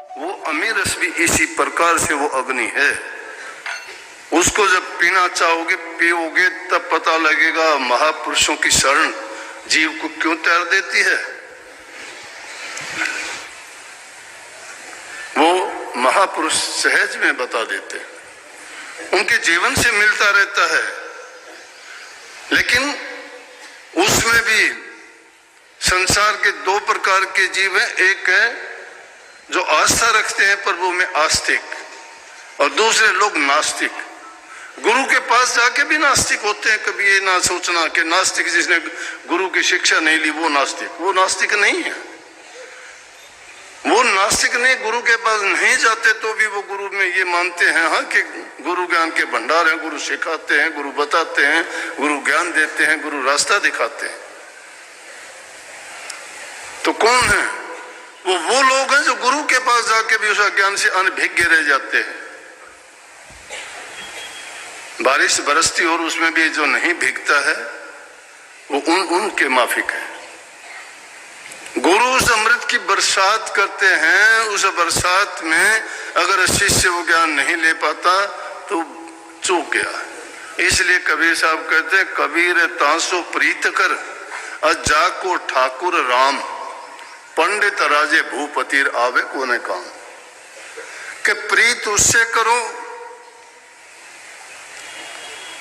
वो अमीर रस भी इसी प्रकार से वो अग्नि है। उसको जब पीना चाहोगे, पियोगे, तब पता लगेगा महापुरुषों की शरण जीव को क्यों तैर देती है। वो महापुरुष सहज में बता देते हैं, उनके जीवन से मिलता रहता है। लेकिन उसमें भी संसार के दो प्रकार के जीव हैं। एक है जो आस्था रखते हैं प्रभु में, आस्तिक, और दूसरे लोग नास्तिक। गुरु के पास जाके भी नास्तिक होते हैं। कभी ये ना सोचना कि नास्तिक जिसने गुरु की शिक्षा नहीं ली वो नास्तिक, वो नास्तिक नहीं है। वो नास्तिक नहीं, गुरु के पास नहीं जाते तो भी वो गुरु में ये मानते हैं हाँ कि गुरु ज्ञान के भंडार हैं, गुरु सिखाते हैं, गुरु बताते हैं, गुरु ज्ञान देते हैं, गुरु रास्ता दिखाते हैं। तो कौन है वो लोग हैं जो गुरु के पास जाके भी उस अज्ञान से अनभिज्ञ रह जाते हैं। बारिश बरसती और उसमें भी जो नहीं भीगता है वो उनके माफिक है। गुरु उस अमृत की बरसात करते हैं, उस बरसात में अगर शिष्य वो ज्ञान नहीं ले पाता तो चूक गया। इसलिए कबीर साहब कहते हैं, कबीर तांसो प्रीत कर अजाको ठाकुर राम, पंडित राजे भूपतिर आवे कोने काम। कि प्रीत उससे करो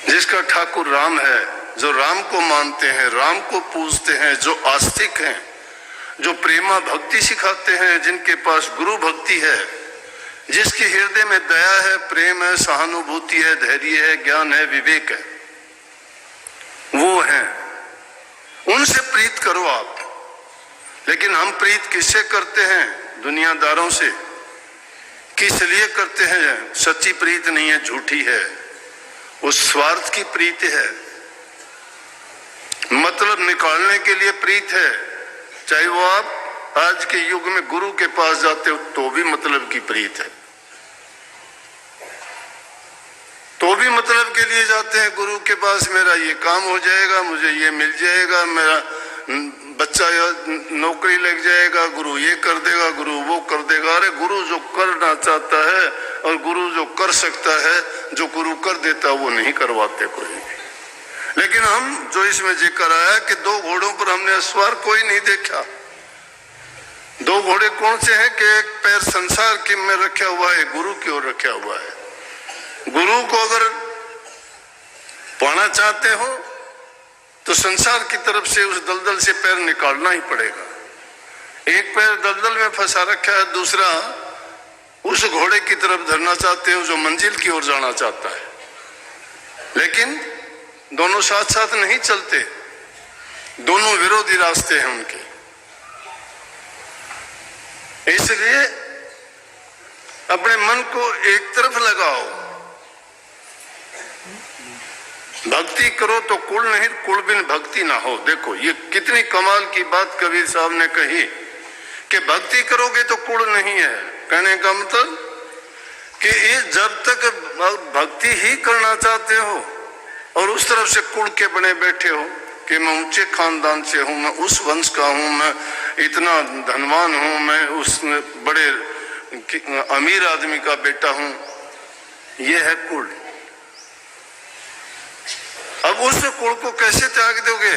जिसका ठाकुर राम है, जो राम को मानते हैं, राम को पूजते हैं, जो आस्तिक हैं, जो प्रेमा भक्ति सिखाते हैं, जिनके पास गुरु भक्ति है, जिसके हृदय में दया है, प्रेम है, सहानुभूति है, धैर्य है, ज्ञान है, विवेक है, वो है। उनसे प्रीत करो आप। लेकिन हम प्रीत किससे करते हैं? दुनियादारों से। किस लिए करते हैं? सच्ची प्रीत नहीं है, झूठी है, वो स्वार्थ की प्रीत है, मतलब निकालने के लिए प्रीत है। चाहे वो आप आज के युग में गुरु के पास जाते हो तो भी मतलब की प्रीत है, तो भी मतलब के लिए जाते हैं गुरु के पास। मेरा ये काम हो जाएगा, मुझे ये मिल जाएगा, मेरा बच्चा नौकरी लग जाएगा, गुरु ये कर देगा, गुरु वो कर देगा। अरे गुरु जो करना चाहता है और गुरु जो कर सकता है, जो गुरु कर देता है वो नहीं करवाते कोई भी। लेकिन हम जो इसमें जिक्र आया कि दो घोड़ों पर हमने सवार कोई नहीं देखा। दो घोड़े कौन से हैं? कि एक पैर संसार की में रखा हुआ है, गुरु की ओर रखा हुआ है। गुरु को अगर पाना चाहते हो तो संसार की तरफ से उस दलदल से पैर निकालना ही पड़ेगा। एक पैर दलदल में फंसा रखा है, दूसरा उस घोड़े की तरफ धरना चाहते हो जो मंजिल की ओर जाना चाहता है। लेकिन दोनों साथ साथ नहीं चलते, दोनों विरोधी रास्ते हैं उनके। इसलिए अपने मन को एक तरफ लगाओ, भक्ति करो तो कुल नहीं, कुल बिन भक्ति ना हो। देखो ये कितनी कमाल की बात कबीर साहब ने कही कि भक्ति करोगे तो कुल नहीं है। कहने का मतलब कि ये जब तक भक्ति ही करना चाहते हो और उस तरफ से कुल के बने बैठे हो कि मैं ऊंचे खानदान से हूं, मैं उस वंश का हूं, मैं इतना धनवान हूं, मैं उस बड़े अमीर आदमी का बेटा हूं, ये है कुल। अब उस कुल को कैसे त्याग दोगे?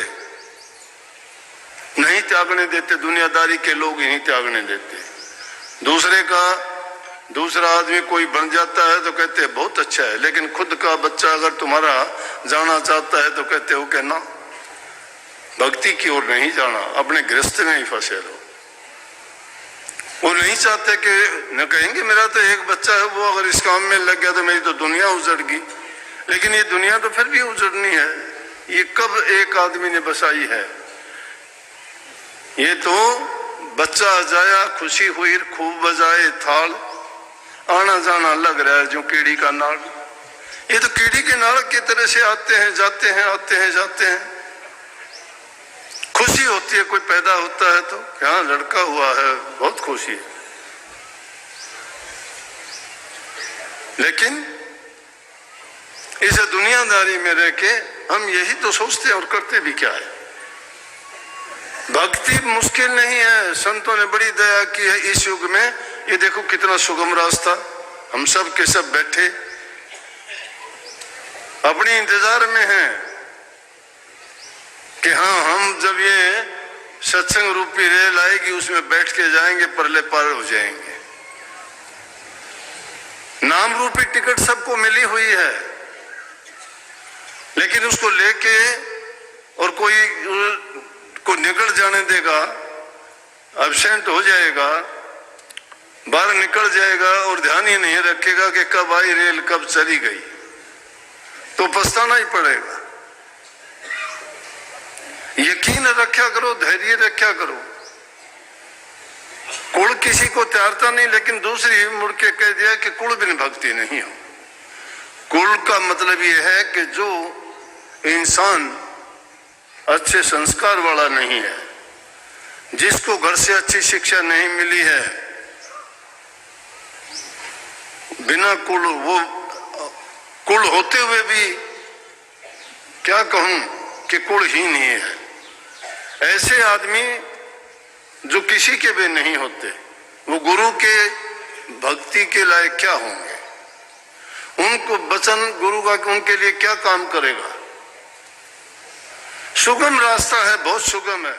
नहीं त्यागने देते, दुनियादारी के लोग ही नहीं त्यागने देते। दूसरा आदमी कोई बन जाता है तो कहते हैं बहुत अच्छा है, लेकिन खुद का बच्चा अगर तुम्हारा जाना चाहता है तो कहते हो कि ना, भक्ति की ओर नहीं जाना, अपने गृहस्थ में ही फंसे रहो। वो नहीं चाहते कि न कहेंगे मेरा तो एक बच्चा है, वो अगर इस काम में लग गया तो मेरी तो दुनिया उजड़ गई। लेकिन ये दुनिया तो फिर भी उजड़नी है। ये कब एक आदमी ने बसाई है? ये तो बच्चा जाया, खुशी हुई, खूब बजाए थाल, आना जाना लग रहा है जो कीड़ी का नाड़। ये तो कीड़ी के नाड़ की तरह से आते हैं जाते हैं, आते हैं जाते हैं। खुशी होती है, कोई पैदा होता है तो क्या लड़का हुआ है, बहुत खुशी है। लेकिन इस दुनियादारी में रह के हम यही तो सोचते हैं और करते भी क्या है। भक्ति मुश्किल नहीं है, संतों ने बड़ी दया की है इस युग में। ये देखो कितना सुगम रास्ता, हम सब के सब बैठे अपने इंतजार में हैं कि हाँ, हम जब ये सत्संग रूपी रेल आएगी उसमें बैठ के जाएंगे, परले पार हो जाएंगे। नाम रूपी टिकट सबको मिली हुई है, लेकिन उसको लेके और कोई को निकल जाने देगा, एब्सेंट हो जाएगा, बाहर निकल जाएगा और ध्यान ही नहीं रखेगा कि कब आई रेल कब चली गई, तो पछताना ही पड़ेगा। यकीन रखा करो, धैर्य रखा करो। कुल किसी को त्यारता नहीं, लेकिन दूसरी मुड़ के कह दिया कि कुल बिन भक्ति नहीं हो। कुल का मतलब यह है कि जो इंसान अच्छे संस्कार वाला नहीं है, जिसको घर से अच्छी शिक्षा नहीं मिली है, बिना कुल, वो कुल होते हुए भी क्या कहूं कि कुलहीन ही है। ऐसे आदमी जो किसी के भी नहीं होते, वो गुरु के भक्ति के लायक क्या होंगे? उनको वचन गुरु का उनके लिए क्या काम करेगा? सुगम रास्ता है, बहुत सुगम है।